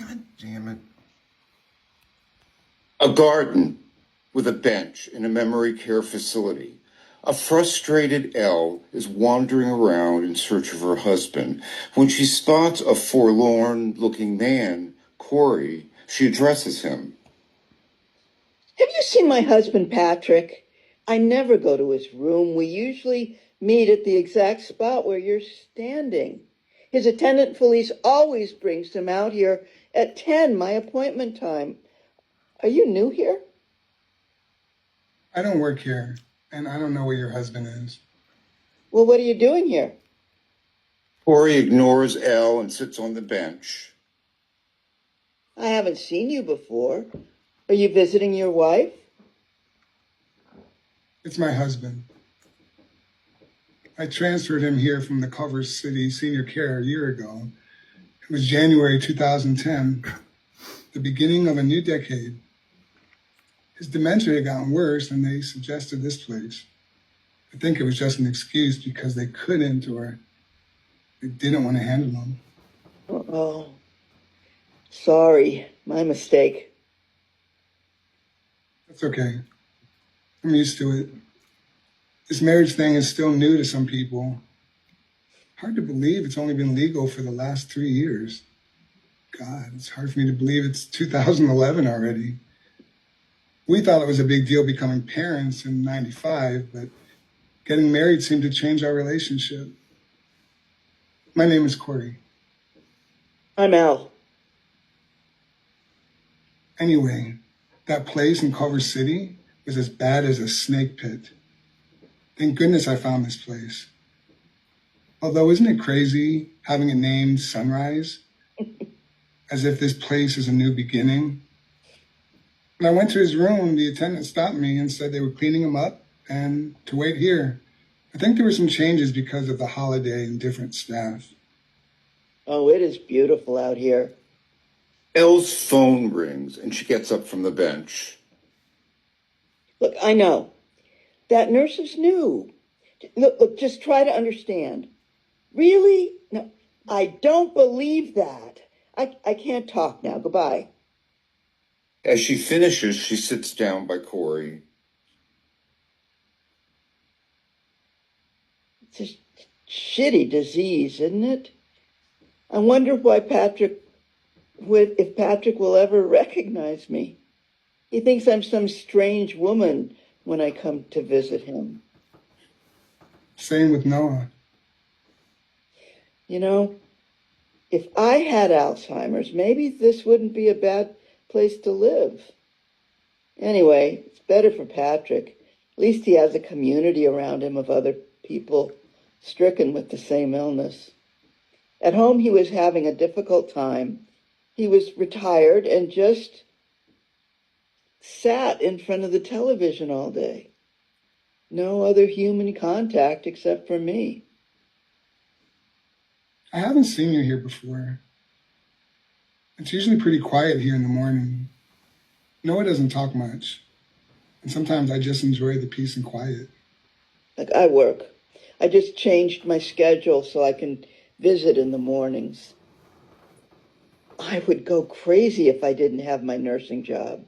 God damn it. A garden with a bench in a memory care facility. A frustrated Elle is wandering around in search of her husband. When she spots a forlorn-looking man, Corey, she addresses him. Have you seen my husband, Patrick? I never go to his room. We usually meet at the exact spot where you're standing. His attendant Felice always brings him out here at 10, my appointment time. Are you new here? I don't work here, and I don't know where your husband is. Well, what are you doing here? Corey ignores Elle and sits on the bench. I haven't seen you before. Are you visiting your wife? It's my husband. I transferred him here from the Culver City Senior Care a year ago. It was January 2010, the beginning of a new decade. His dementia had gotten worse, and they suggested this place. I think it was just an excuse because they couldn't or they didn't want to handle him. Oh, sorry, my mistake. That's okay. I'm used to it. This marriage thing is still new to some people. Hard to believe it's only been legal for the last 3 years. God, it's hard for me to believe it's 2011 already. We thought it was a big deal becoming parents in 95, but getting married seemed to change our relationship. My name is Corey. I'm Al. Anyway, that place in Culver City was as bad as a snake pit. Thank goodness I found this place. Although, isn't it crazy having it named Sunrise? As if this place is a new beginning. When I went to his room, the attendant stopped me and said they were cleaning him up and to wait here. I think there were some changes because of the holiday and different staff. Oh, it is beautiful out here. Elle's phone rings and she gets up from the bench. Look, I know. That nurse is new. Look, just try to understand. Really? No, I don't believe that. I can't talk now. Goodbye. As she finishes, she sits down by Corey. It's a shitty disease, isn't it? I wonder why if Patrick will ever recognize me. He thinks I'm some strange woman when I come to visit him. Same with Noah. You know, if I had Alzheimer's, maybe this wouldn't be a bad place to live. Anyway, it's better for Patrick. At least he has a community around him of other people stricken with the same illness. At home, he was having a difficult time. He was retired and just sat in front of the television all day. No other human contact except for me. I haven't seen you here before. It's usually pretty quiet here in the morning. Noah doesn't talk much. And sometimes I just enjoy the peace and quiet. Like I work. I just changed my schedule so I can visit in the mornings. I would go crazy if I didn't have my nursing job.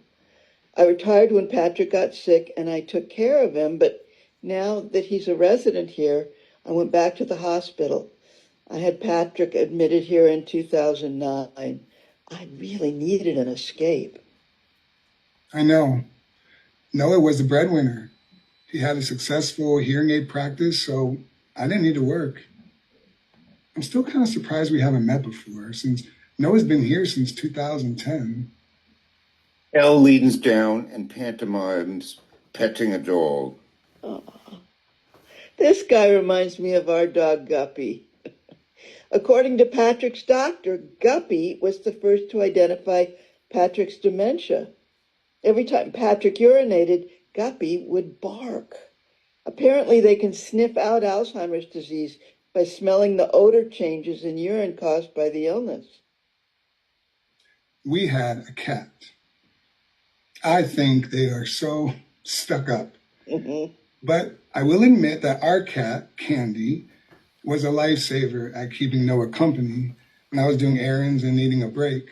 I retired when Patrick got sick and I took care of him, but now that he's a resident here, I went back to the hospital. I had Patrick admitted here in 2009. I really needed an escape. I know. Noah was the breadwinner. He had a successful hearing aid practice, so I didn't need to work. I'm still kind of surprised we haven't met before, since Noah's been here since 2010. Elle leans down and pantomimes petting a dog. Oh, this guy reminds me of our dog Guppy. According to Patrick's doctor, Guppy was the first to identify Patrick's dementia. Every time Patrick urinated, Guppy would bark. Apparently, they can sniff out Alzheimer's disease by smelling the odor changes in urine caused by the illness. We had a cat. I think they are so stuck up. Mm-hmm. But I will admit that our cat, Candy, was a lifesaver at keeping Noah company when I was doing errands and needing a break.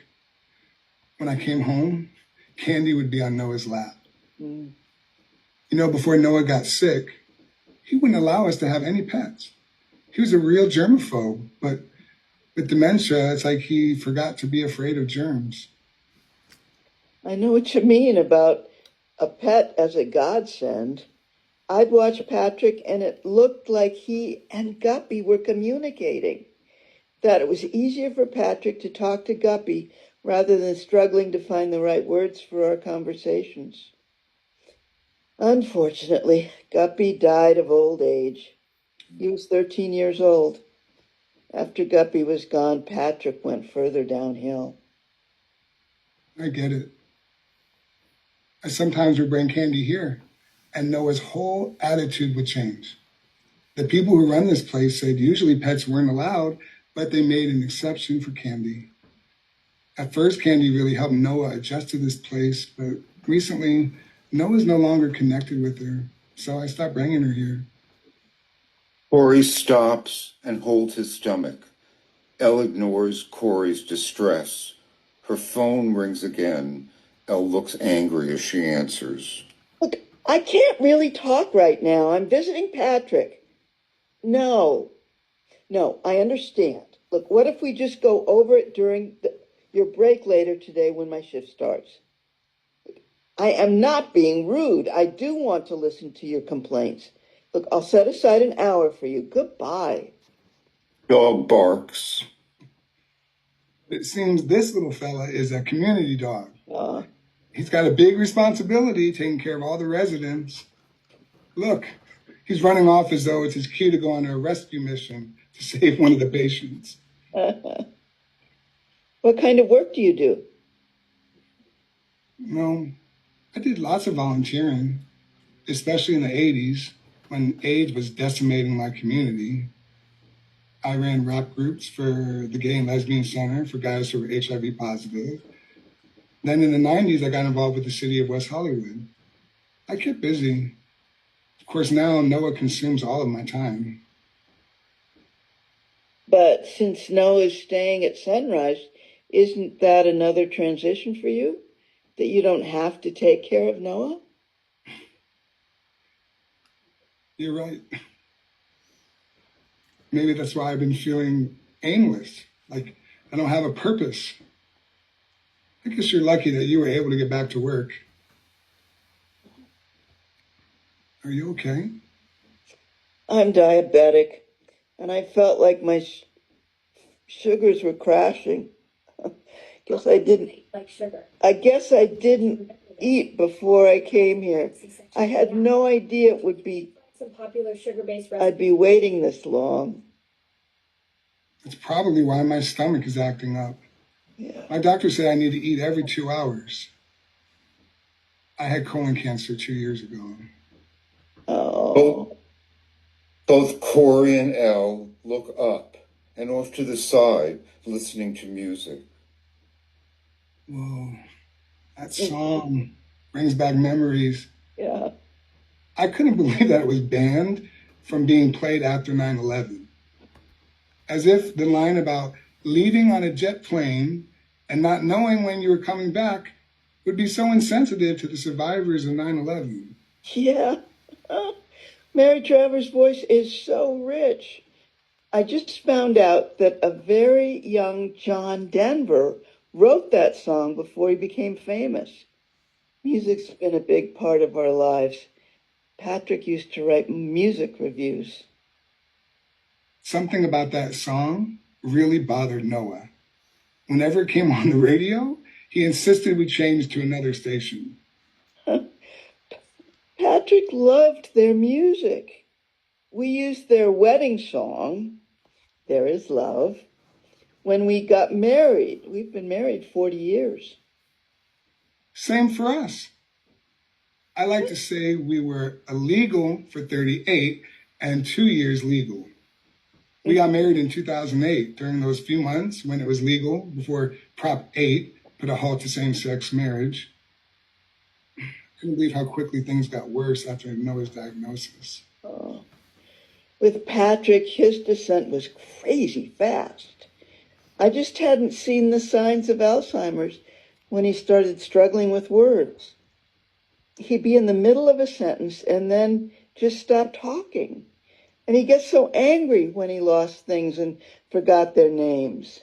When I came home, Candy would be on Noah's lap. Mm. You know, before Noah got sick, he wouldn't allow us to have any pets. He was a real germaphobe, but with dementia, it's like he forgot to be afraid of germs. I know what you mean about a pet as a godsend. I'd watch Patrick and it looked like he and Guppy were communicating, that it was easier for Patrick to talk to Guppy rather than struggling to find the right words for our conversations. Unfortunately, Guppy died of old age. He was 13 years old. After Guppy was gone, Patrick went further downhill. I get it. I sometimes would bring Candy here, and Noah's whole attitude would change. The people who run this place said usually pets weren't allowed, but they made an exception for Candy. At first, Candy really helped Noah adjust to this place, but recently, Noah's no longer connected with her, so I stopped bringing her here. Corey stops and holds his stomach. Elle ignores Corey's distress. Her phone rings again. Elle looks angry as she answers. Look, I can't really talk right now. I'm visiting Patrick. No, I understand. Look, what if we just go over it during your break later today when my shift starts? I am not being rude. I do want to listen to your complaints. Look, I'll set aside an hour for you. Goodbye. Dog barks. It seems this little fella is a community dog. Uh, He's got a big responsibility taking care of all the residents. Look, he's running off as though it's his cue to go on a rescue mission to save one of the patients. what kind of work do you do? No, I did lots of volunteering, especially in the 80s when AIDS was decimating my community. I ran rap groups for the Gay and Lesbian Center for guys who were HIV positive. Then in the 90s, I got involved with the city of West Hollywood. I kept busy. Of course, now Noah consumes all of my time. But since Noah's staying at Sunrise, isn't that another transition for you? That you don't have to take care of Noah? You're right. Maybe that's why I've been feeling aimless, like I don't have a purpose. I guess you're lucky that you were able to get back to work. Are you okay? I'm diabetic, and I felt like my sugars were crashing. Guess I didn't. Like sugar. I guess I didn't eat before I came here. I had no idea it would be. Some popular sugar-based I'd recipes. be waiting this long. That's probably why my stomach is acting up. Yeah. My doctor said I need to eat every 2 hours. I had colon cancer 2 years ago. Oh. Both Corey and Elle look up and off to the side, listening to music. Whoa, that song brings back memories. Yeah. I couldn't believe that it was banned from being played after 9/11. As if the line about leaving on a jet plane and not knowing when you were coming back would be so insensitive to the survivors of 9/11. Yeah. Mary Travers' voice is so rich. I just found out that a very young John Denver wrote that song before he became famous. Music's been a big part of our lives. Patrick used to write music reviews. Something about that song really bothered Noah. Whenever it came on the radio, he insisted we change to another station. Patrick loved their music. We used their wedding song, There Is Love, when we got married. We've been married 40 years. Same for us. I like to say we were illegal for 38 and 2 years legal. We got married in 2008 during those few months when it was legal before Prop 8 put a halt to same-sex marriage. I couldn't believe how quickly things got worse after Noah's diagnosis. Oh. With Patrick, his descent was crazy fast. I just hadn't seen the signs of Alzheimer's when he started struggling with words. He'd be in the middle of a sentence and then just stop talking. And he gets so angry when he lost things and forgot their names.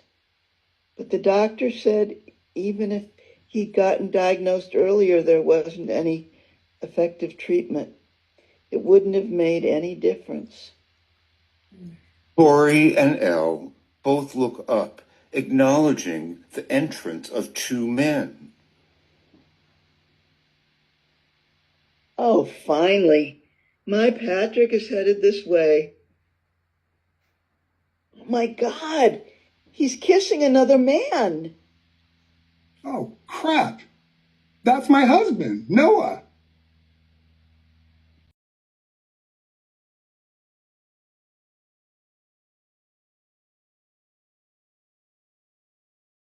But the doctor said even if he'd gotten diagnosed earlier, there wasn't any effective treatment. It wouldn't have made any difference. Tori and Elle both look up, acknowledging the entrance of two men. Oh, finally. My Patrick is headed this way. Oh my God, he's kissing another man. Oh, crap. That's my husband, Noah.